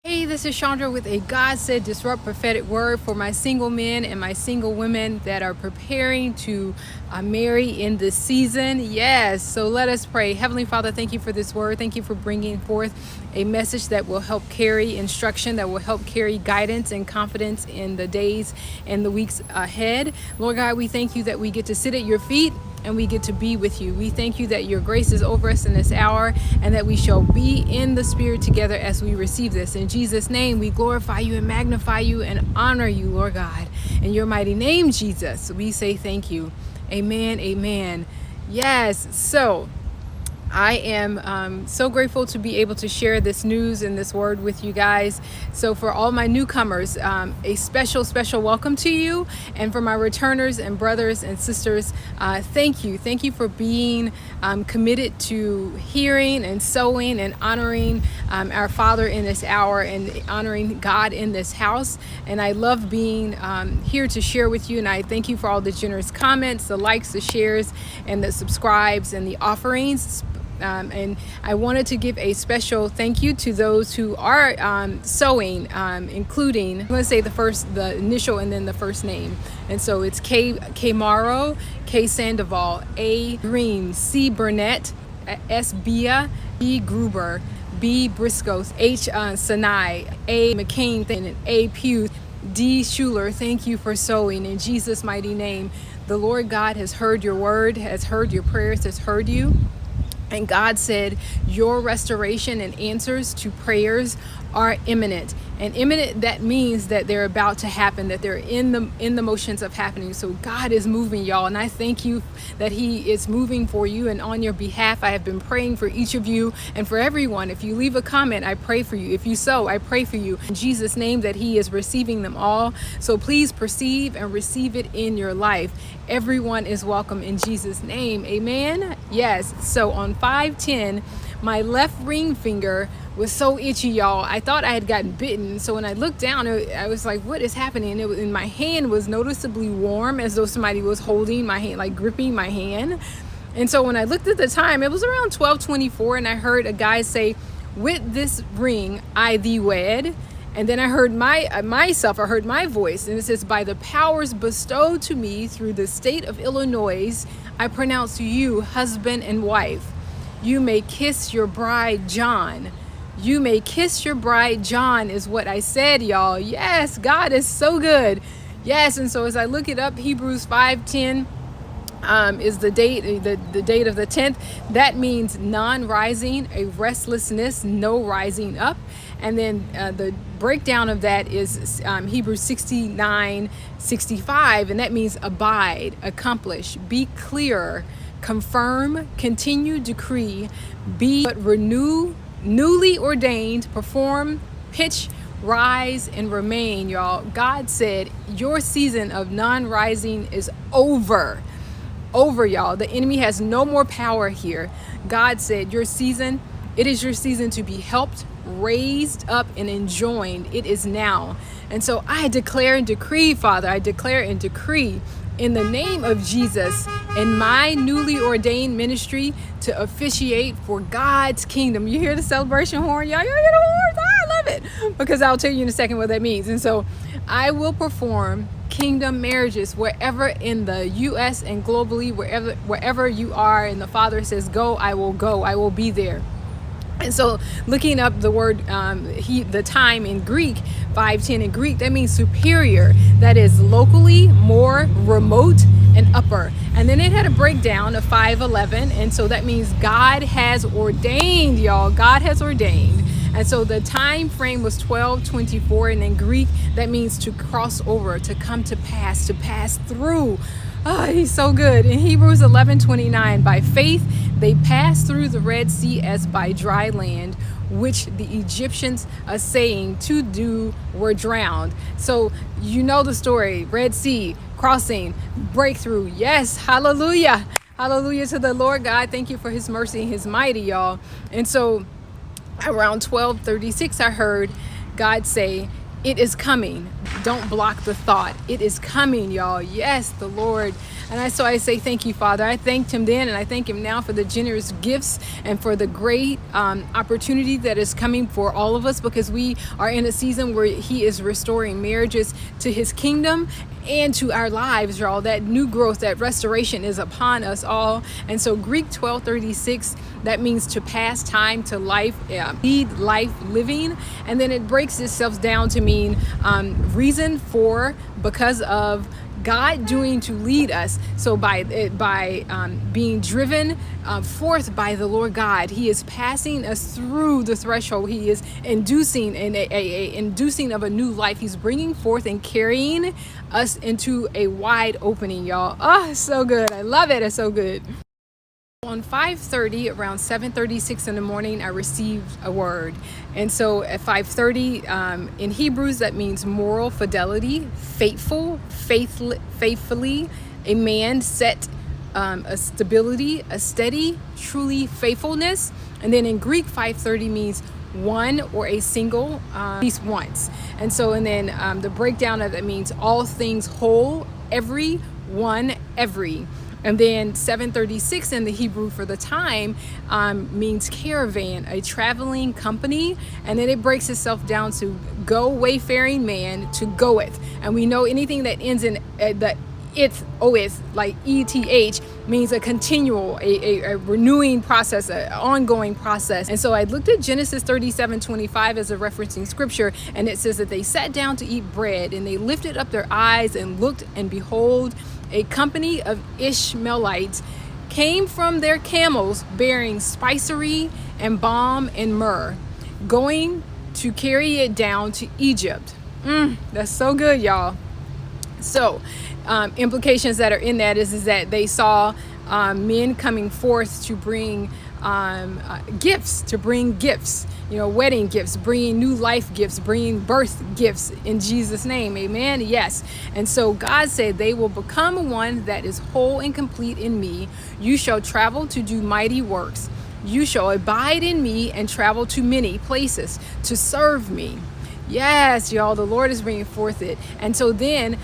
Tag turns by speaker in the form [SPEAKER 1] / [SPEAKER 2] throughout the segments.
[SPEAKER 1] Hey, this is Chandra with a God Said Disrupt prophetic word for my single men and my single women that are preparing to marry in this season. Yes, so let us pray. Heavenly Father, thank you for this word. Thank you for bringing forth a message that will help carry instruction, that will help carry guidance and confidence in the days and the weeks ahead. Lord God, we thank you that we get to sit at your feet and we get to be with you. We thank you that your grace is over us in this hour and that we shall be in the Spirit together as we receive this. In Jesus' name, we glorify you and magnify you and honor you, Lord God. In your mighty name, Jesus, we say thank you. Amen, amen. Yes, so I am so grateful to be able to share this news and this word with you guys. So for all my newcomers, a special welcome to you. And for my returners and brothers and sisters, thank you. Thank you for being committed to hearing and sowing and honoring our Father in this hour and honoring God in this house. And I love being here to share with you. And I thank you for all the generous comments, the likes, the shares, and the subscribes and the offerings. And I wanted to give a special thank you to those who are sowing, including, I'm going to say the initial and then the first name. And so it's K Morrow, K Sandoval, A Green, C Burnett, S Bia, B Gruber, B Briscoe, H Sinai, A McCain, and A Pugh, D Schuler. Thank you for sowing in Jesus' mighty name. The Lord God has heard your word, has heard your prayers, has heard you. And God said, your restoration and answers to prayers are imminent. And imminent, that means that they're about to happen, that they're in the motions of happening. So God is moving, y'all. And I thank you that he is moving for you and on your behalf. I have been praying for each of you and for everyone. If you leave a comment, I pray for you. If you sow, I pray for you. In Jesus' name, that he is receiving them all. So please perceive and receive it in your life. Everyone is welcome in Jesus' name. Amen. Yes. So on 5:10, my left ring finger was so itchy, y'all. I thought I had gotten bitten. So when I looked down, I was like, what is happening? And my hand was noticeably warm, as though somebody was holding my hand, like gripping my hand. And so when I looked at the time, it was around 12:24, and I heard a guy say, with this ring, I thee wed. And then I heard I heard my voice, and it says, by the powers bestowed to me through the state of Illinois, I pronounce you husband and wife. You may kiss your bride, John. You may kiss your bride, John, is what I said, y'all. Yes, God is so good. Yes, and so as I look it up, Hebrews 5:10 is the date, the date of the 10th. That means non-rising, a restlessness, no rising up. And then the breakdown of that is Hebrews 69:65, and that means abide, accomplish, be clear, confirm, continue, decree, be but renew, newly ordained, perform, pitch, rise, and remain, y'all. God said your season of non-rising is over, y'all. The enemy has no more power here. God said it is your season to be helped, raised up, and enjoined. It is now. And so I declare and decree, Father, I declare and decree in the name of Jesus in my newly ordained ministry to officiate for God's kingdom. You hear the celebration horn? Y'all hear the horns? I love it, because I'll tell you in a second what that means. And so I will perform kingdom marriages wherever in the U.S. and globally, wherever you are. And the Father says, go, I will go. I will be there. And so looking up the word, the time in Greek, 5:10 in Greek, that means superior. That is locally, more, remote, and upper. And then it had a breakdown of 5:11. And so that means God has ordained, y'all. God has ordained. And so the time frame was 12:24. And in Greek, that means to cross over, to come to pass through. Oh, he's so good. In Hebrews 11:29, by faith they passed through the Red Sea as by dry land, which the Egyptians, saying to do, were drowned. So you know the story. Red Sea, crossing, breakthrough. Yes, hallelujah. Hallelujah to the Lord God. Thank you for his mercy and his mighty, y'all. And so around 12:36, I heard God say, It is coming. Don't block the thought. It is coming, y'all. Yes, the Lord. And so I say thank you, Father. I thanked him then, and I thank him now for the generous gifts and for the great opportunity that is coming for all of us, because we are in a season where he is restoring marriages to his kingdom and to our lives, y'all. That new growth, that restoration is upon us all. And so Greek 12:36, that means to pass time to life, lead life living. And then it breaks itself down to mean reason for, because of, God doing to lead us. So by being driven forth by the Lord God, he is passing us through the threshold. He is inducing inducing of a new life. He's bringing forth and carrying us into a wide opening, y'all. Oh, so good. I love it. It's so good. On 5:30, around 7:36 in the morning, I received a word. And so at 5:30, in Hebrews, that means moral fidelity, faithfully, a man set, a stability, a steady, truly faithfulness. And then in Greek, 5:30 means one or a single, at least once. And so, and then the breakdown of that means all things whole, every one, every. And then 7:36 in the Hebrew for the time means caravan, a traveling company. And then it breaks itself down to go, wayfaring man, to goeth. And we know anything that ends in the oeth, like ETH, means a continual, a renewing process, an ongoing process. And so I looked at Genesis 37:25 as a referencing scripture, and it says that they sat down to eat bread, and they lifted up their eyes and looked, and behold, a company of Ishmaelites came from their camels bearing spicery and balm and myrrh, going to carry it down to Egypt. That's so good, y'all. So implications that are in that is that they saw men coming forth to bring gifts, wedding gifts, bringing new life gifts, bringing birth gifts in Jesus' name. Amen. Yes. And so God said, they will become one that is whole and complete in me. You shall travel to do mighty works. You shall abide in me and travel to many places to serve me. Yes, y'all, the Lord is bringing forth it. And so then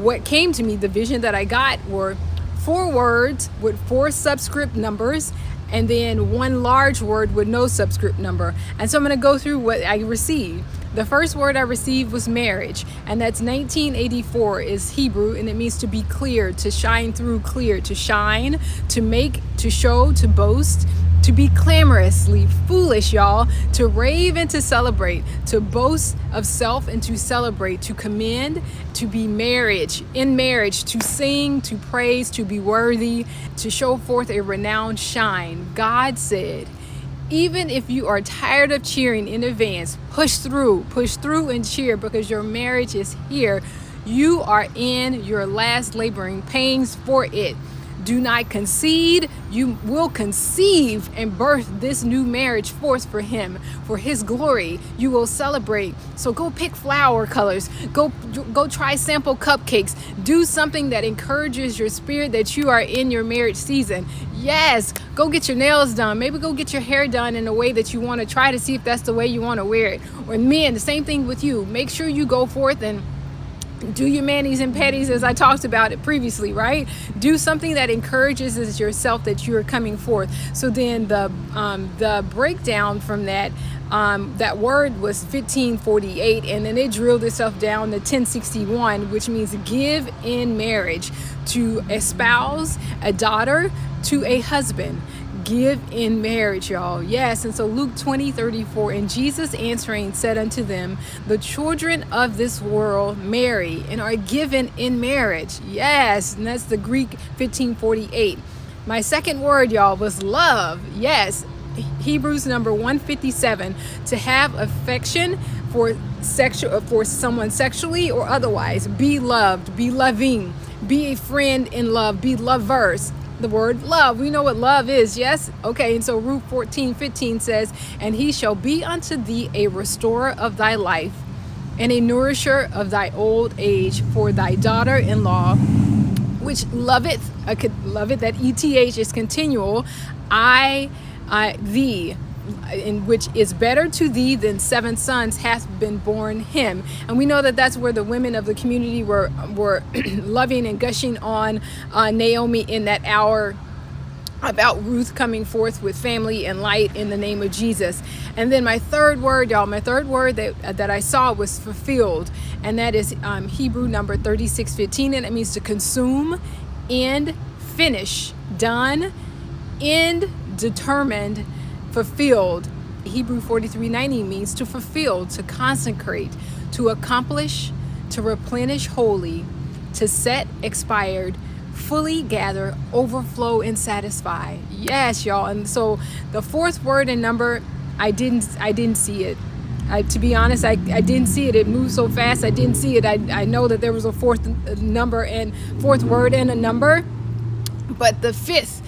[SPEAKER 1] what came to me, the vision that I got, were 4 words with 4 subscript numbers, and then 1 large word with no subscript number. And so I'm going to go through what I received. The first word I received was marriage, and that's 1984 is Hebrew, and it means to be clear, to shine through, clear, to shine, to make, to show, to boast, to be clamorously foolish, y'all, to rave and to celebrate, to boast of self and to celebrate, to commend, to be in marriage, to sing, to praise, to be worthy, to show forth a renowned shine. God said, even if you are tired of cheering in advance, push through and cheer, because your marriage is here. You are in your last laboring pains for it. Do not concede. You will conceive and birth this new marriage forth for him, for his glory. You will celebrate. So go pick flower colors. Go try sample cupcakes. Do something that encourages your spirit that you are in your marriage season. Yes, go get your nails done. Maybe go get your hair done in a way that you want to try to see if that's the way you want to wear it. Or men, the same thing with you. Make sure you go forth and do your manis and petties, as I talked about it previously, right? Do something that encourages yourself that you are coming forth. So then the breakdown from that word was 1548, and then it drilled itself down to 1061, which means give in marriage, to espouse a daughter to a husband. Give in marriage, y'all. Yes. And so Luke 20:34, and Jesus answering said unto them, the children of this world marry and are given in marriage. Yes. And that's the Greek 1548. My second word, y'all, was love. Yes. Hebrews number 157, to have affection for someone sexually or otherwise. Be loved, be loving, be a friend in love, be lovers. The word love, we know what love is, yes? Okay, and so Ruth 14:15 says, and he shall be unto thee a restorer of thy life and a nourisher of thy old age for thy daughter-in-law, which loveth, that ETH is continual, thee, in which is better to thee than 7 sons hath been born him. And we know that that's where the women of the community were loving and gushing on Naomi in that hour about Ruth coming forth with family and light in the name of Jesus. And then my third word, y'all, that I saw was fulfilled, and that is Hebrew number 36:15, and it means to consume, end, finish, done, end, determined, fulfilled. Hebrew 43:90 means to fulfill, to consecrate, to accomplish, to replenish wholly, to set, expired, fully gather, overflow, and satisfy. Yes, y'all. And so the fourth word and number, I didn't see it. To be honest, I didn't see it. It moved so fast, I didn't see it. I know that there was a fourth word and a number, but the fifth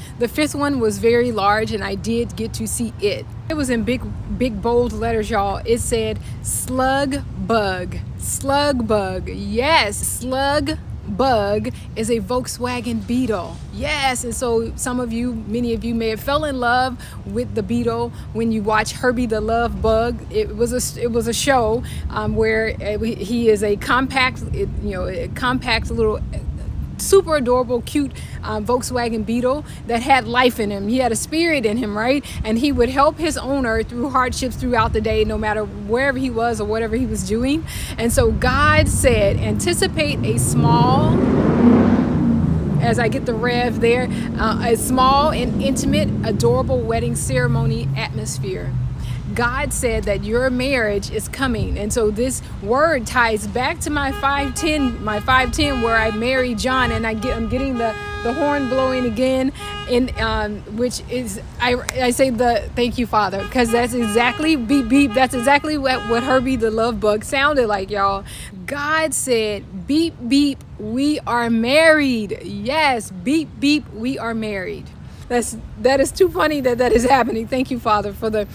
[SPEAKER 1] one was very large, and I did get to see it. It was in big bold letters, y'all. It said Slugbug. Slugbug. Yes, Slugbug is a Volkswagen Beetle. Yes, and so many of you may have fell in love with the Beetle when you watch Herbie the Love Bug. It was a show where he is a compact little super adorable, cute Volkswagen Beetle that had life in him. He had a spirit in him, right? And he would help his owner through hardships throughout the day, no matter wherever he was or whatever he was doing. And so God said, anticipate a small, as I get the rev there, a small and intimate, adorable wedding ceremony atmosphere. God said that your marriage is coming. And so this word ties back to my 510 where I married John, and I'm getting the horn blowing again, in which is I say thank you, Father, because that's exactly beep beep. That's exactly what Herbie the Love Bug sounded like, y'all. God said, beep beep, we are married. Yes, beep beep, we are married. That is too funny that is happening. Thank you, Father, for the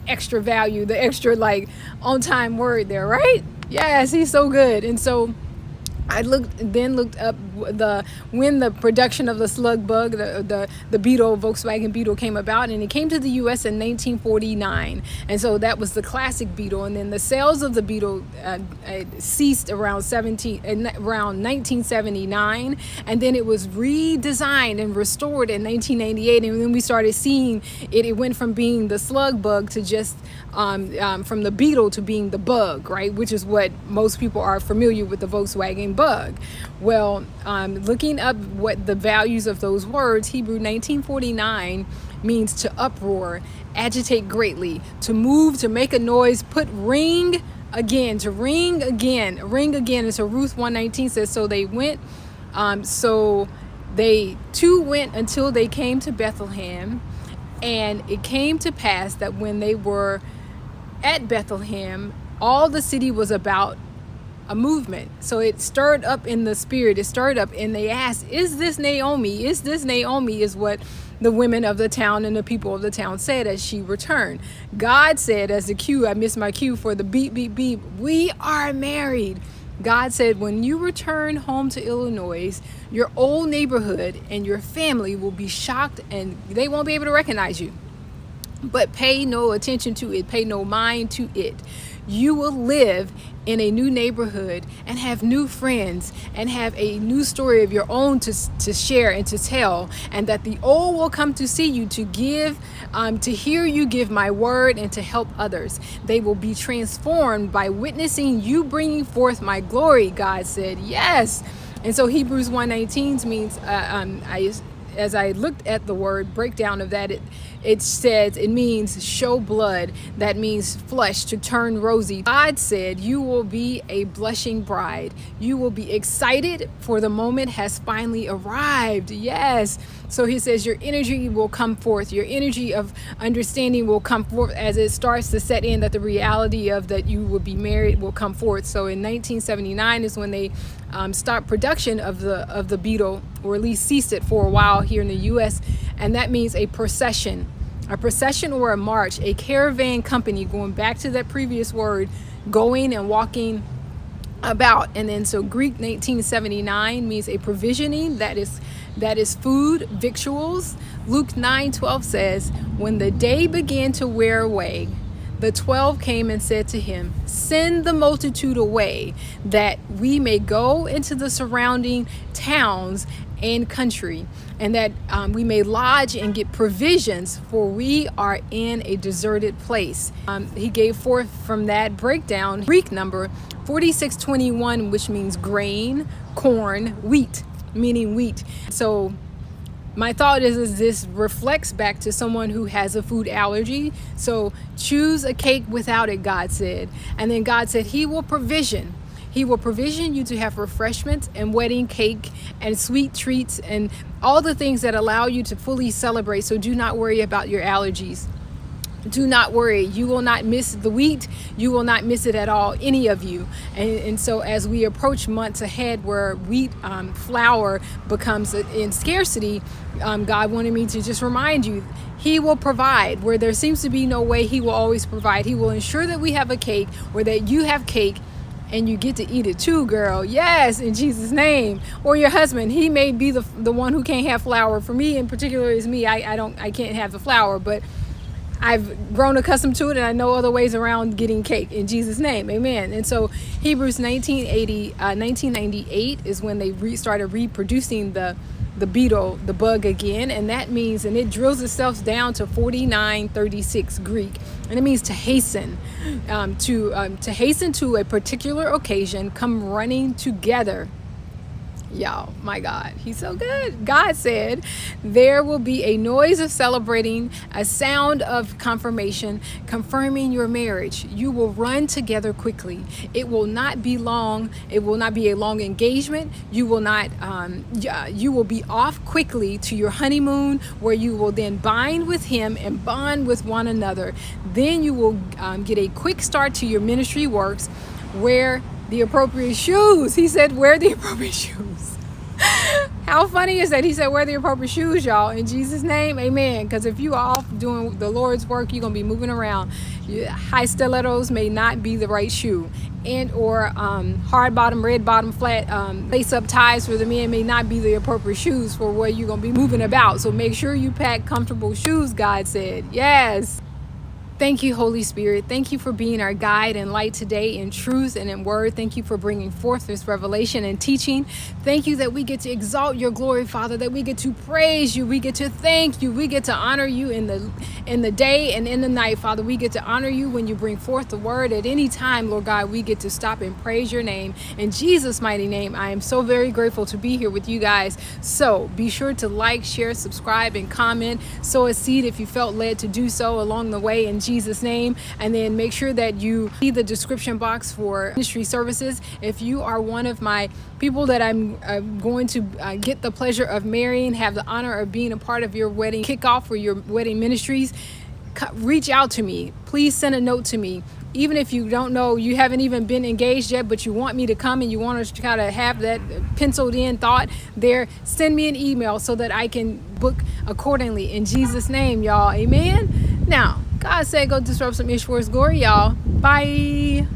[SPEAKER 1] extra value, the extra on time word there, right? Yes, he's so good. And so I looked up when the production of the Slugbug, the Beetle, Volkswagen Beetle, came about, and it came to the U.S. in 1949, and so that was the classic Beetle. And then the sales of the Beetle ceased around 1979, and then it was redesigned and restored in 1998, and then we started seeing it. It went from being the Slugbug to just from the Beetle to being the Bug, right? Which is what most people are familiar with, the Volkswagen Bug. Well, looking up what the values of those words, Hebrew 1949 means to uproar, agitate greatly, to move, to make a noise, put ring again, to ring again. And so Ruth 1:19 says, so they went, they two went until they came to Bethlehem, and it came to pass that when they were at Bethlehem, all the city was about a movement. So it stirred up in the spirit. It stirred up, and they asked, is this Naomi? Is this Naomi? Is what the women of the town and the people of the town said as she returned. God said, as the cue, I missed my cue for the beep, beep, beep, we are married. God said, when you return home to Illinois, your old neighborhood and your family will be shocked, and they won't be able to recognize you. But pay no attention to it. Pay no mind to it. You will live in a new neighborhood and have new friends and have a new story of your own to share and to tell, and that the old will come to see you, to give, to hear you give my word, and to help others. They will be transformed by witnessing you bringing forth my glory, God said. Yes. And so Hebrews 1:19 means, as I looked at the word breakdown of that, it says it means show blood. That means flesh, to turn rosy. God said you will be a blushing bride. You will be excited, for the moment has finally arrived. Yes. So he says your energy will come forth. Your energy of understanding will come forth as it starts to set in, that the reality of that you will be married will come forth. So in 1979 is when they stopped production of the Beetle, or at least ceased it for a while here in the U.S. And that means a procession or a march, a caravan company, going back to that previous word, going and walking about. And then so Greek 1979 means a provisioning, that is food, victuals. Luke 9:12 says, when the day began to wear away, the 12 came and said to him, send the multitude away, that we may go into the surrounding towns and country, and that we may lodge and get provisions, for we are in a deserted place. He gave forth from that breakdown Greek number 4621, which means grain, corn, wheat, meaning wheat. So my thought is this reflects back to someone who has a food allergy. So choose a cake without it, God said. And then God said he will provision. He will provision you to have refreshments and wedding cake and sweet treats and all the things that allow you to fully celebrate. So do not worry about your allergies. Do not worry. You will not miss the wheat. You will not miss it at all, any of you. And so as we approach months ahead where wheat flour becomes in scarcity, God wanted me to just remind you, he will provide. Where there seems to be no way, he will always provide. He will ensure that we have a cake, or that you have cake and you get to eat it too, girl. Yes, in Jesus' name. Or your husband, he may be the one who can't have flour. For me in particular is me. I can't have the flour, but I've grown accustomed to it, and I know other ways around getting cake, in Jesus' name. Amen. And so Hebrews 1998 is when they started reproducing the beetle, the bug again. And that means, and it drills itself down to 4936 Greek. And it means to hasten, to hasten to a particular occasion, come running together. Y'all, my God, he's so good. God said there will be a noise of celebrating, a sound of confirmation, confirming your marriage. You will run together quickly. It will not be long. It will not be a long engagement. You will not, you will be off quickly to your honeymoon, where you will then bind with him and bond with one another. Then you will get a quick start to your ministry works. Wear the appropriate shoes. He said, wear the appropriate shoes. How funny is that? He said, wear the appropriate shoes, y'all, in Jesus' name. Amen. Because if you are off doing the Lord's work, you're going to be moving around. High stilettos may not be the right shoe. And or hard bottom, red bottom, flat lace up ties for the men may not be the appropriate shoes for where you're going to be moving about. So make sure you pack comfortable shoes, God said. Yes. Thank you, Holy Spirit. Thank you for being our guide and light today in truth and in word. Thank you for bringing forth this revelation and teaching. Thank you that we get to exalt your glory, Father, that we get to praise you. We get to thank you. We get to honor you in the day and in the night, Father. We get to honor you when you bring forth the word. At any time, Lord God, we get to stop and praise your name. In Jesus' mighty name, I am so very grateful to be here with you guys. So be sure to like, share, subscribe, and comment. Sow a seed if you felt led to do so along the way, in Jesus' name. And then make sure that you see the description box for ministry services. If you are one of my people that I'm going to get the pleasure of marrying, have the honor of being a part of your wedding kickoff for your wedding ministries, reach out to me. Please send a note to me. Even if you don't know, you haven't even been engaged yet, but you want me to come and you want us to kind of have that penciled in thought there, send me an email so that I can book accordingly, in Jesus' name, y'all. Amen. Now, God said go disrupt some ish for his glory, y'all. Bye.